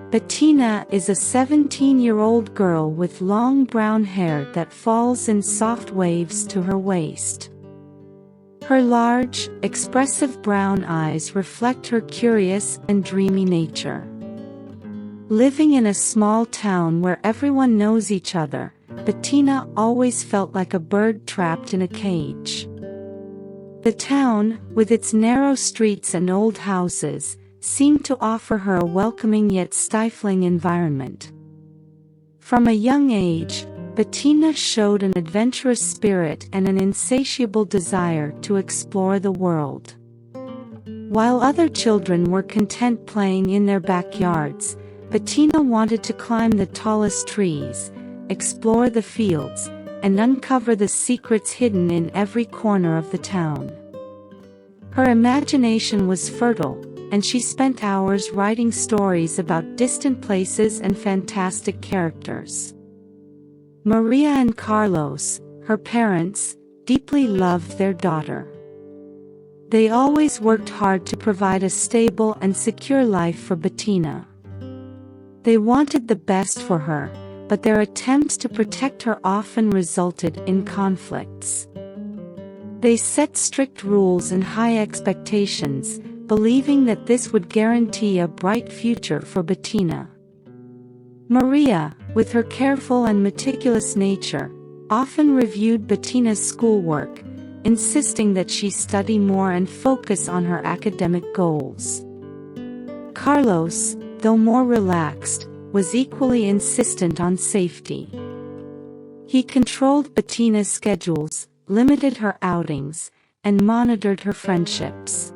Bettina is a 17-year-old girl with long brown hair that falls in soft waves to her waist. Her large, expressive brown eyes reflect her curious and dreamy nature. Living in a small town where everyone knows each other, Bettina always felt like a bird trapped in a cage. The town, with its narrow streets and old houses, seemed to offer her a welcoming yet stifling environment. From a young age, Bettina showed an adventurous spirit and an insatiable desire to explore the world. While other children were content playing in their backyards, Bettina wanted to climb the tallest trees, explore the fields, and uncover the secrets hidden in every corner of the town. Her imagination was fertile, and she spent hours writing stories about distant places and fantastic characters. Maria and Carlos, her parents, deeply loved their daughter. They always worked hard to provide a stable and secure life for Bettina. They wanted the best for her, but their attempts to protect her often resulted in conflicts. They set strict rules and high expectations, believing that this would guarantee a bright future for Bettina. Maria, with her careful and meticulous nature, often reviewed Bettina's schoolwork, insisting that she study more and focus on her academic goals. Carlos, though more relaxed, was equally insistent on safety. He controlled Bettina's schedules, limited her outings, and monitored her friendships.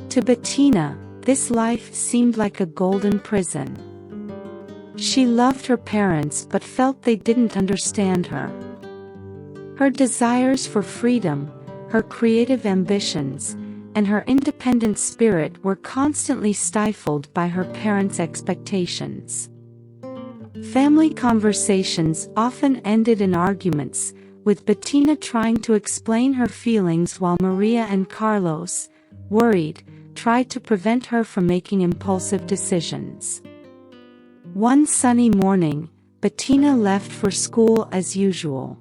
To Bettina, this life seemed like a golden prison. She loved her parents but felt they didn't understand her. Her desires for freedom, her creative ambitions, and her independent spirit were constantly stifled by her parents' expectations. Family conversations often ended in arguments, with Bettina trying to explain her feelings while Maria and Carlos, worried, tried to prevent her from making impulsive decisions. One sunny morning, Bettina left for school as usual.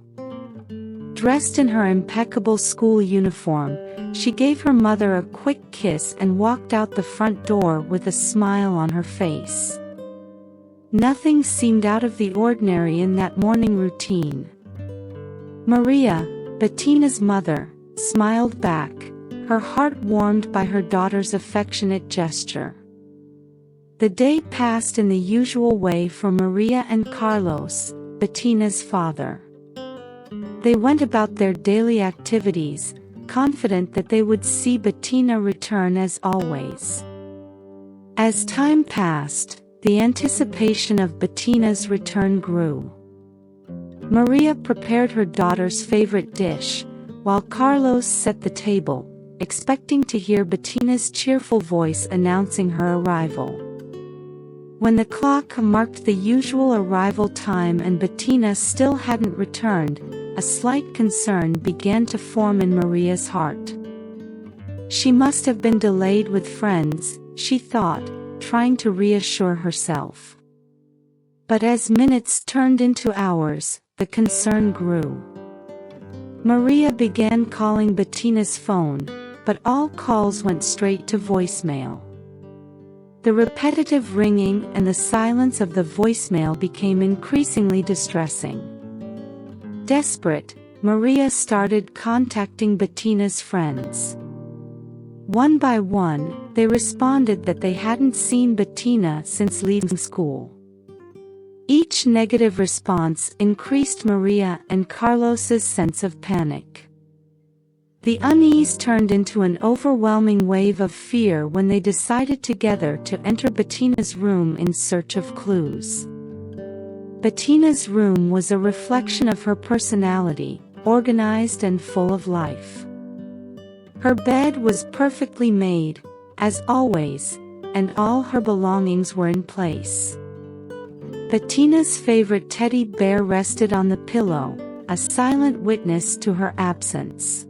Dressed in her impeccable school uniform, she gave her mother a quick kiss and walked out the front door with a smile on her face. Nothing seemed out of the ordinary in that morning routine. Maria, Bettina's mother, smiled back, her heart warmed by her daughter's affectionate gesture. The day passed in the usual way for Maria and Carlos, Bettina's father. They went about their daily activities, confident that they would see Bettina return as always. As time passed, the anticipation of Bettina's return grew. Maria prepared her daughter's favorite dish, while Carlos set the table, expecting to hear Bettina's cheerful voice announcing her arrival. When the clock marked the usual arrival time and Bettina still hadn't returned, a slight concern began to form in Maria's heart. She must have been delayed with friends, she thought, trying to reassure herself. But as minutes turned into hours, the concern grew. Maria began calling Bettina's phone, but all calls went straight to voicemail. The repetitive ringing and the silence of the voicemail became increasingly distressing. Desperate, Maria started contacting Bettina's friends. One by one, they responded that they hadn't seen Bettina since leaving school. Each negative response increased Maria and Carlos's sense of panic. The unease turned into an overwhelming wave of fear when they decided together to enter Bettina's room in search of clues. Bettina's room was a reflection of her personality, organized and full of life. Her bed was perfectly made, as always, and all her belongings were in place. Bettina's favorite teddy bear rested on the pillow, a silent witness to her absence.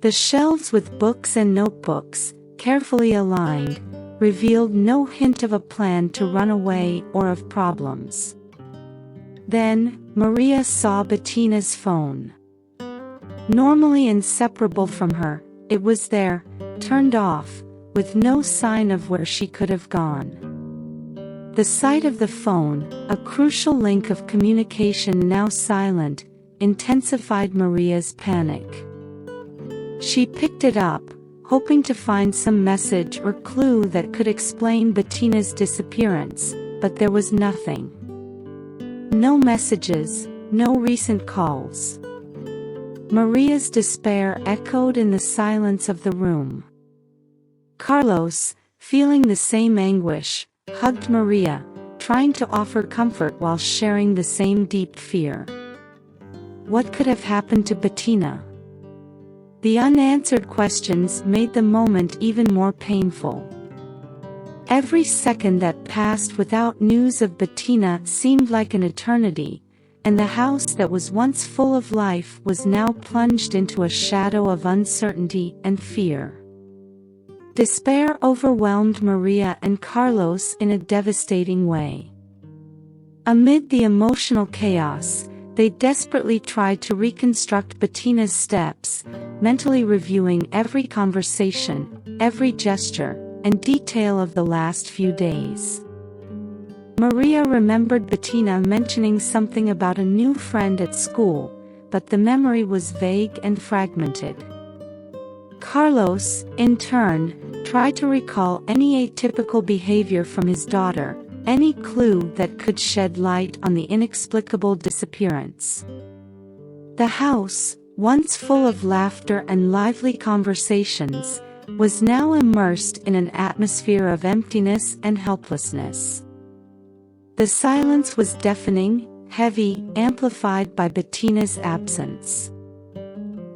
The shelves with books and notebooks, carefully aligned, revealed no hint of a plan to run away or of problems. Then, Maria saw Bettina's phone. Normally inseparable from her, it was there, turned off, with no sign of where she could have gone. The sight of the phone, a crucial link of communication now silent, intensified Maria's panic. She picked it up, hoping to find some message or clue that could explain Bettina's disappearance, but there was nothing. No messages, no recent calls. Maria's despair echoed in the silence of the room. Carlos, feeling the same anguish, hugged Maria, trying to offer comfort while sharing the same deep fear. What could have happened to Bettina? The unanswered questions made the moment even more painful. Every second that passed without news of Bettina seemed like an eternity, and the house that was once full of life was now plunged into a shadow of uncertainty and fear. Despair overwhelmed Maria and Carlos in a devastating way. Amid the emotional chaos, they desperately tried to reconstruct Bettina's steps, mentally reviewing every conversation, every gesture, and detail of the last few days. Maria remembered Bettina mentioning something about a new friend at school, but the memory was vague and fragmented. Carlos, in turn, tried to recall any atypical behavior from his daughter, any clue that could shed light on the inexplicable disappearance. The house, once full of laughter and lively conversations, was now immersed in an atmosphere of emptiness and helplessness. The silence was deafening, heavy, amplified by Bettina's absence.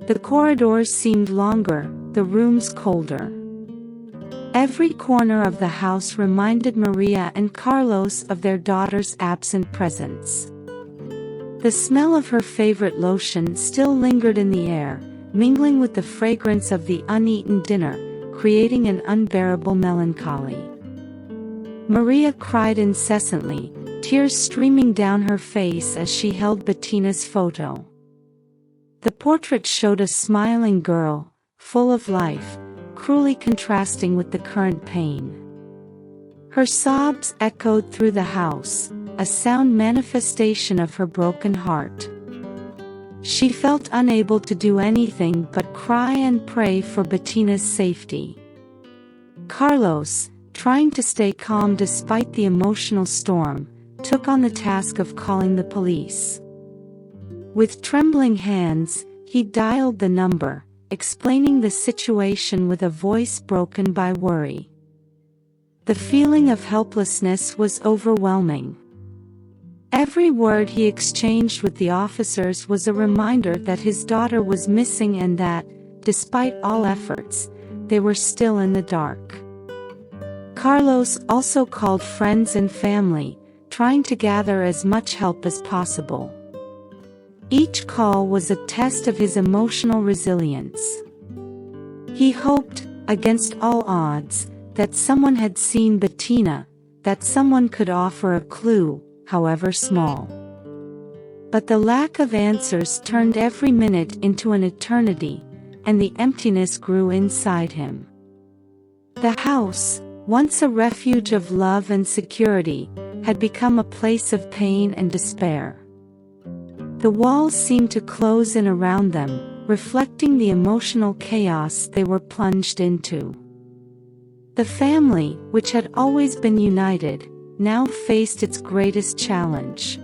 The corridors seemed longer, the rooms colder. Every corner of the house reminded Maria and Carlos of their daughter's absent presence. The smell of her favorite lotion still lingered in the air, mingling with the fragrance of the uneaten dinner, creating an unbearable melancholy. Maria cried incessantly, tears streaming down her face as she held Bettina's photo. The portrait showed a smiling girl, full of life, cruelly contrasting with the current pain. Her sobs echoed through the house, a sound manifestation of her broken heart. She felt unable to do anything but cry and pray for Bettina's safety. Carlos, trying to stay calm despite the emotional storm, took on the task of calling the police. With trembling hands, he dialed the number, explaining the situation with a voice broken by worry. The feeling of helplessness was overwhelming. Every word he exchanged with the officers was a reminder that his daughter was missing and that, despite all efforts, they were still in the dark. Carlos also called friends and family, trying to gather as much help as possible. Each call was a test of his emotional resilience. He hoped, against all odds, that someone had seen Bettina, that someone could offer a clue, however small. But the lack of answers turned every minute into an eternity, and the emptiness grew inside him. The house, once a refuge of love and security, had become a place of pain and despair. The walls seemed to close in around them, reflecting the emotional chaos they were plunged into. The family, which had always been united, now faced its greatest challenge.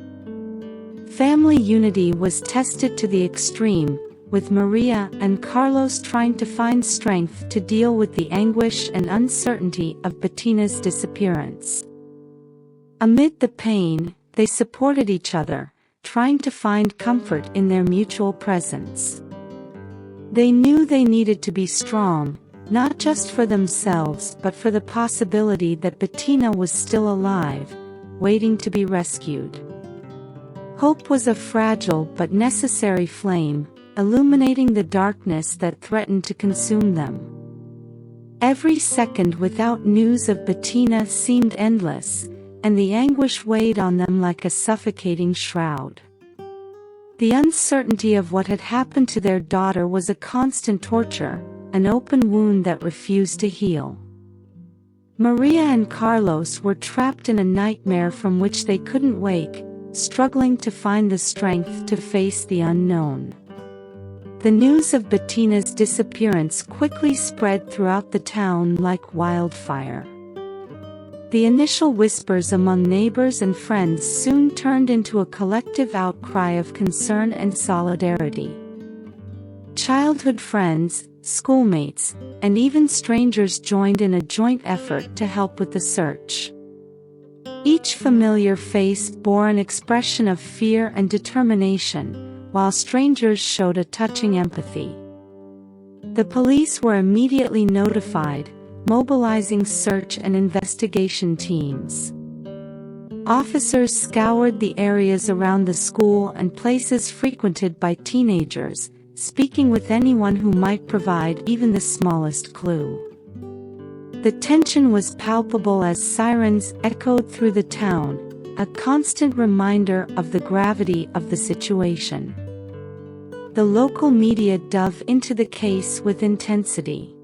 Family unity was tested to the extreme, with Maria and Carlos trying to find strength to deal with the anguish and uncertainty of Bettina's disappearance. Amid the pain, they supported each other, trying to find comfort in their mutual presence. They knew they needed to be strong, not just for themselves but for the possibility that Bettina was still alive, waiting to be rescued. Hope was a fragile but necessary flame, illuminating the darkness that threatened to consume them. Every second without news of Bettina seemed endless, and the anguish weighed on them like a suffocating shroud. The uncertainty of what had happened to their daughter was a constant torture, an open wound that refused to heal. Maria and Carlos were trapped in a nightmare from which they couldn't wake, struggling to find the strength to face the unknown. The news of Bettina's disappearance quickly spread throughout the town like wildfire. The initial whispers among neighbors and friends soon turned into a collective outcry of concern and solidarity. Childhood friends, schoolmates, and even strangers joined in a joint effort to help with the search. Each familiar face bore an expression of fear and determination, while strangers showed a touching empathy. The police were immediately notified, mobilizing search and investigation teams. Officers scoured the areas around the school and places frequented by teenagers, speaking with anyone who might provide even the smallest clue. The tension was palpable as sirens echoed through the town, a constant reminder of the gravity of the situation. The local media dove into the case with intensity.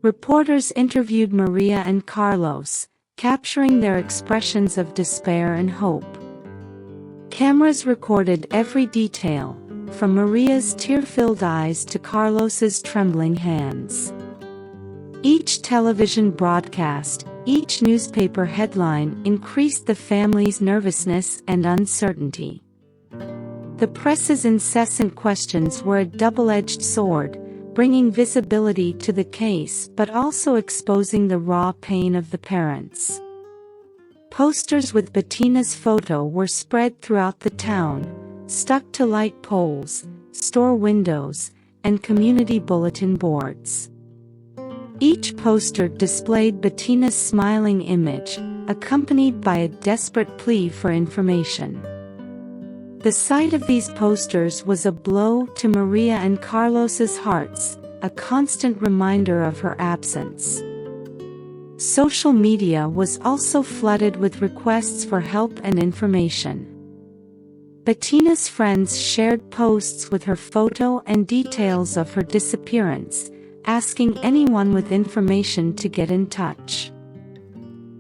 Reporters interviewed Maria and Carlos, capturing their expressions of despair and hope. Cameras recorded every detail, from Maria's tear-filled eyes to Carlos's trembling hands. Each television broadcast, each newspaper headline increased the family's nervousness and uncertainty. The press's incessant questions were a double-edged sword, bringing visibility to the case but also exposing the raw pain of the parents. Posters with Bettina's photo were spread throughout the town, stuck to light poles, store windows, and community bulletin boards. Each poster displayed Bettina's smiling image, accompanied by a desperate plea for information. The sight of these posters was a blow to Maria and Carlos's hearts, a constant reminder of her absence. Social media was also flooded with requests for help and information. Bettina's friends shared posts with her photo and details of her disappearance, asking anyone with information to get in touch.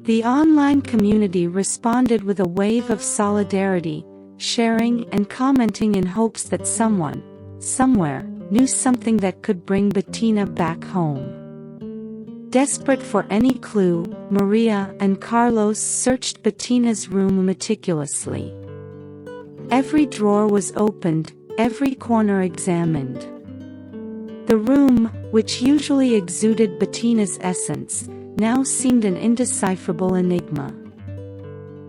The online community responded with a wave of solidarity, sharing and commenting in hopes that someone, somewhere, knew something that could bring Bettina back home. Desperate for any clue, Maria and Carlos searched Bettina's room meticulously. Every drawer was opened, every corner examined. The room, which usually exuded Bettina's essence, now seemed an indecipherable enigma.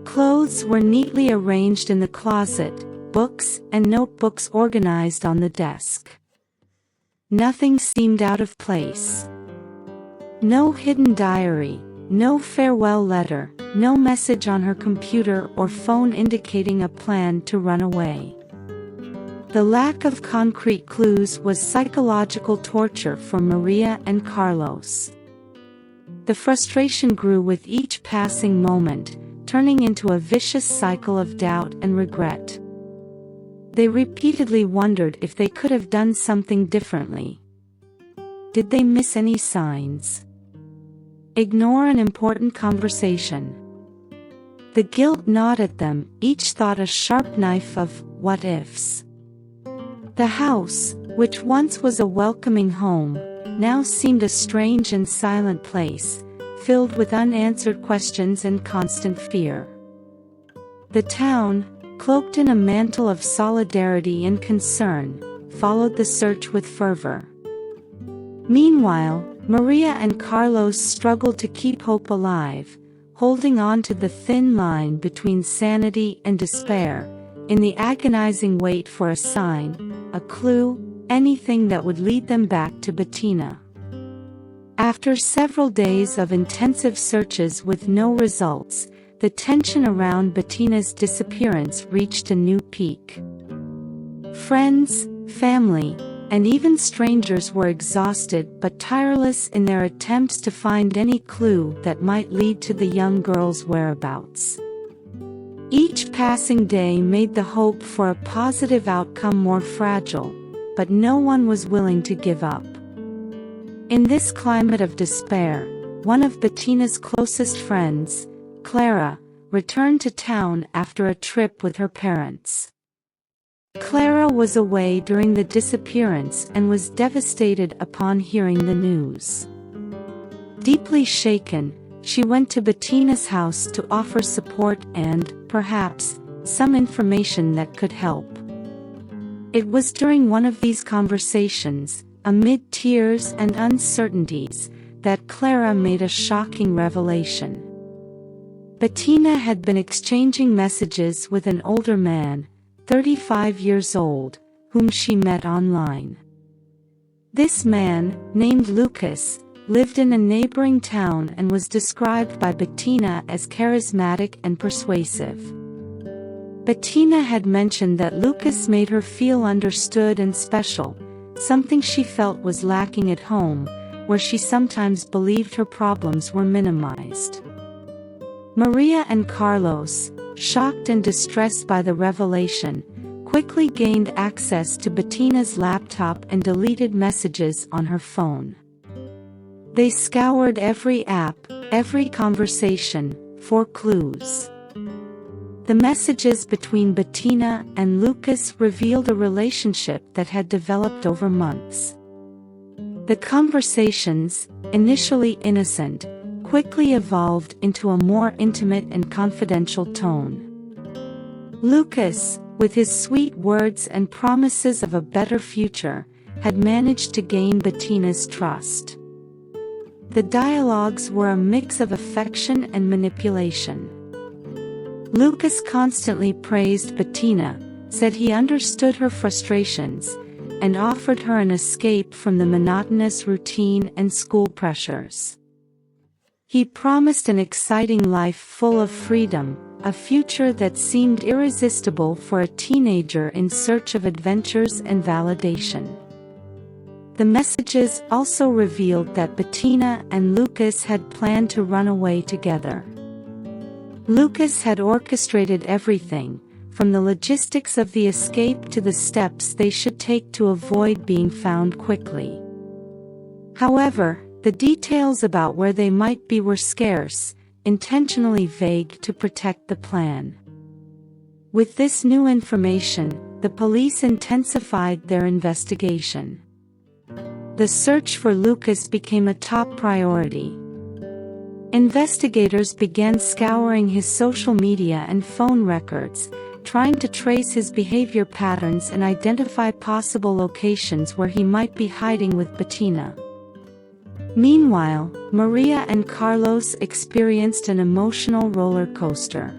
Clothes were neatly arranged in the closet, books and notebooks organized on the desk. Nothing seemed out of place. No hidden diary, no farewell letter, no message on her computer or phone indicating a plan to run away. The lack of concrete clues was psychological torture for Maria and Carlos. The frustration grew with each passing moment, turning into a vicious cycle of doubt and regret. They repeatedly wondered if they could have done something differently. Did they miss any signs? Ignore an important conversation? The guilt gnawed at them, each thought a sharp knife of what-ifs. The house, which once was a welcoming home, now seemed a strange and silent place, filled with unanswered questions and constant fear. The town, cloaked in a mantle of solidarity and concern, followed the search with fervor. Meanwhile, Maria and Carlos struggled to keep hope alive, holding on to the thin line between sanity and despair, in the agonizing wait for a sign, a clue, anything that would lead them back to Bettina. After several days of intensive searches with no results, the tension around Bettina's disappearance reached a new peak. Friends, family, and even strangers were exhausted but tireless in their attempts to find any clue that might lead to the young girl's whereabouts. Each passing day made the hope for a positive outcome more fragile, but no one was willing to give up. In this climate of despair, one of Bettina's closest friends, Clara, returned to town after a trip with her parents. Clara was away during the disappearance and was devastated upon hearing the news. Deeply shaken, she went to Bettina's house to offer support and, perhaps, some information that could help. It was during one of these conversations, amid tears and uncertainties, that Clara made a shocking revelation. Bettina had been exchanging messages with an older man, 35 years old, whom she met online. This man, named Lucas, lived in a neighboring town and was described by Bettina as charismatic and persuasive. Bettina had mentioned that Lucas made her feel understood and special, something she felt was lacking at home, where she sometimes believed her problems were minimized. Maria and Carlos, shocked and distressed by the revelation, quickly gained access to Bettina's laptop and deleted messages on her phone. They scoured every app, every conversation, for clues. The messages between Bettina and Lucas revealed a relationship that had developed over months. The conversations, initially innocent, quickly evolved into a more intimate and confidential tone. Lucas, with his sweet words and promises of a better future, had managed to gain Bettina's trust. The dialogues were a mix of affection and manipulation. Lucas constantly praised Bettina, said he understood her frustrations, and offered her an escape from the monotonous routine and school pressures. He promised an exciting life full of freedom, a future that seemed irresistible for a teenager in search of adventures and validation. The messages also revealed that Bettina and Lucas had planned to run away together. Lucas had orchestrated everything, from the logistics of the escape to the steps they should take to avoid being found quickly. However, the details about where they might be were scarce, intentionally vague to protect the plan. With this new information, the police intensified their investigation. The search for Lucas became a top priority. Investigators began scouring his social media and phone records, trying to trace his behavior patterns and identify possible locations where he might be hiding with Bettina. Meanwhile, Maria and Carlos experienced an emotional roller coaster.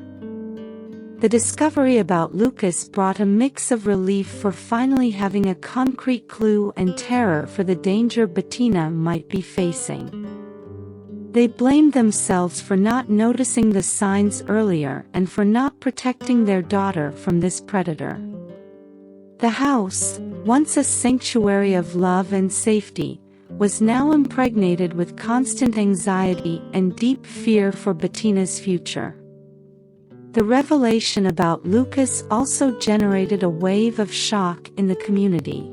The discovery about Lucas brought a mix of relief for finally having a concrete clue and terror for the danger Bettina might be facing. They blamed themselves for not noticing the signs earlier and for not protecting their daughter from this predator. The house, once a sanctuary of love and safety, was now impregnated with constant anxiety and deep fear for Bettina's future. The revelation about Lucas also generated a wave of shock in the community.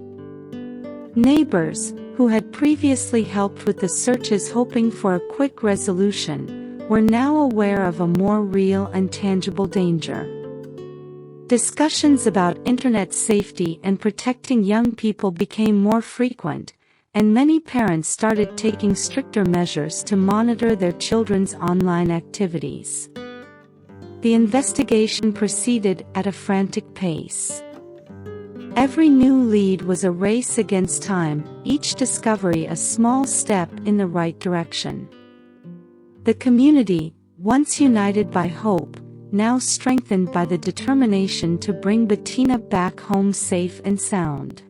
Neighbors, who had previously helped with the searches hoping for a quick resolution, were now aware of a more real and tangible danger. Discussions about internet safety and protecting young people became more frequent, and many parents started taking stricter measures to monitor their children's online activities. The investigation proceeded at a frantic pace. Every new lead was a race against time, each discovery a small step in the right direction. The community, once united by hope, now strengthened by the determination to bring Bettina back home safe and sound.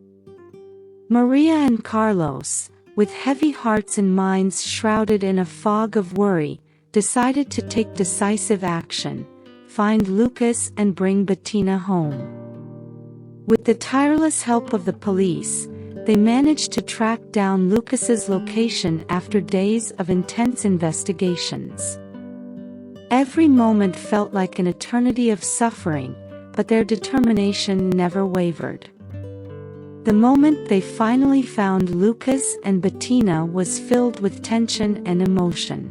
Maria and Carlos, with heavy hearts and minds shrouded in a fog of worry, decided to take decisive action, find Lucas and bring Bettina home. With the tireless help of the police, they managed to track down Lucas's location after days of intense investigations. Every moment felt like an eternity of suffering, but their determination never wavered. The moment they finally found Lucas and Bettina was filled with tension and emotion.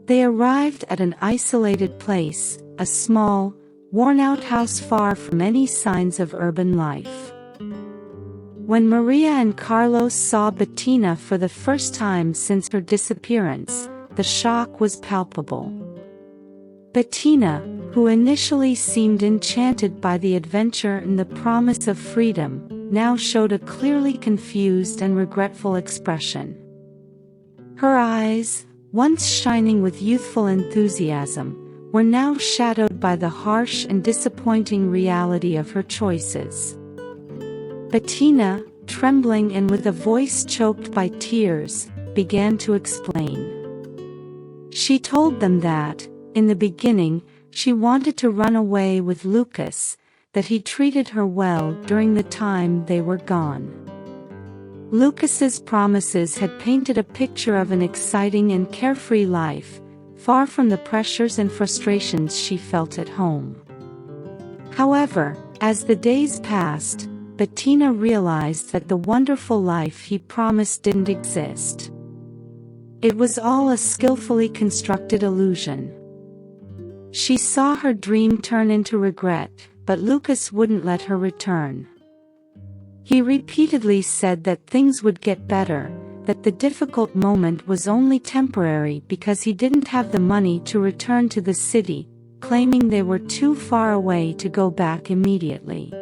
They arrived at an isolated place, a small, worn-out house far from any signs of urban life. When Maria and Carlos saw Bettina for the first time since her disappearance, the shock was palpable. Bettina, who initially seemed enchanted by the adventure and the promise of freedom, now showed a clearly confused and regretful expression. Her eyes, once shining with youthful enthusiasm, were now shadowed by the harsh and disappointing reality of her choices. Bettina, trembling and with a voice choked by tears, began to explain. She told them that, in the beginning, she wanted to run away with Lucas, that he treated her well during the time they were gone. Lucas's promises had painted a picture of an exciting and carefree life, far from the pressures and frustrations she felt at home. However, as the days passed, Bettina realized that the wonderful life he promised didn't exist. It was all a skillfully constructed illusion. She saw her dream turn into regret, but Lucas wouldn't let her return. He repeatedly said that things would get better, that the difficult moment was only temporary because he didn't have the money to return to the city, claiming they were too far away to go back immediately.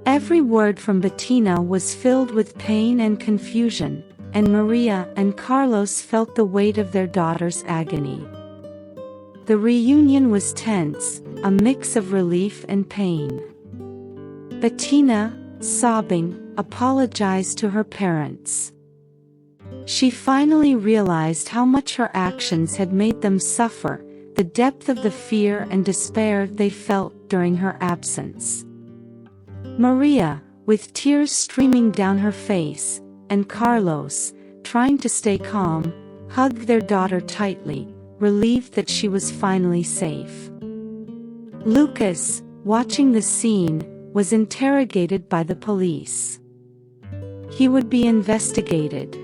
Every word from Bettina was filled with pain and confusion, and Maria and Carlos felt the weight of their daughter's agony. The reunion was tense, a mix of relief and pain. Bettina, sobbing, apologized to her parents. She finally realized how much her actions had made them suffer, the depth of the fear and despair they felt during her absence. Maria, with tears streaming down her face, and Carlos, trying to stay calm, hugged their daughter tightly, relieved that she was finally safe. Lucas, watching the scene, was interrogated by the police. He would be investigated.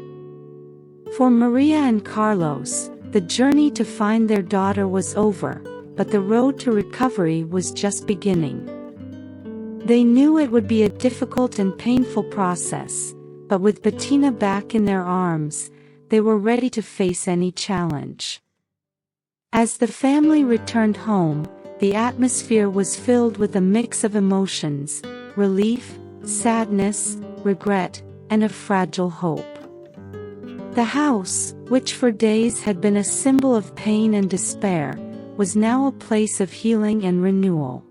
For Maria and Carlos, the journey to find their daughter was over, but the road to recovery was just beginning. They knew it would be a difficult and painful process, but with Bettina back in their arms, they were ready to face any challenge. As the family returned home, the atmosphere was filled with a mix of emotions: relief, sadness, regret, and a fragile hope. The house, which for days had been a symbol of pain and despair, was now a place of healing and renewal.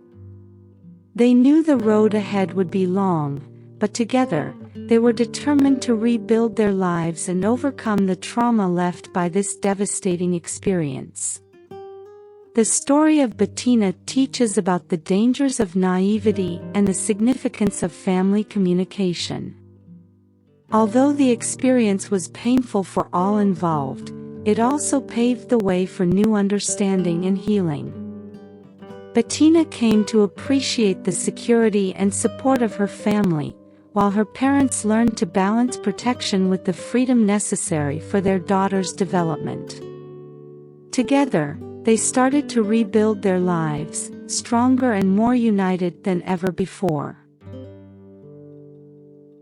They knew the road ahead would be long, but together, they were determined to rebuild their lives and overcome the trauma left by this devastating experience. The story of Bettina teaches about the dangers of naivety and the significance of family communication. Although the experience was painful for all involved, it also paved the way for new understanding and healing. Bettina came to appreciate the security and support of her family, while her parents learned to balance protection with the freedom necessary for their daughter's development. Together, they started to rebuild their lives, stronger and more united than ever before.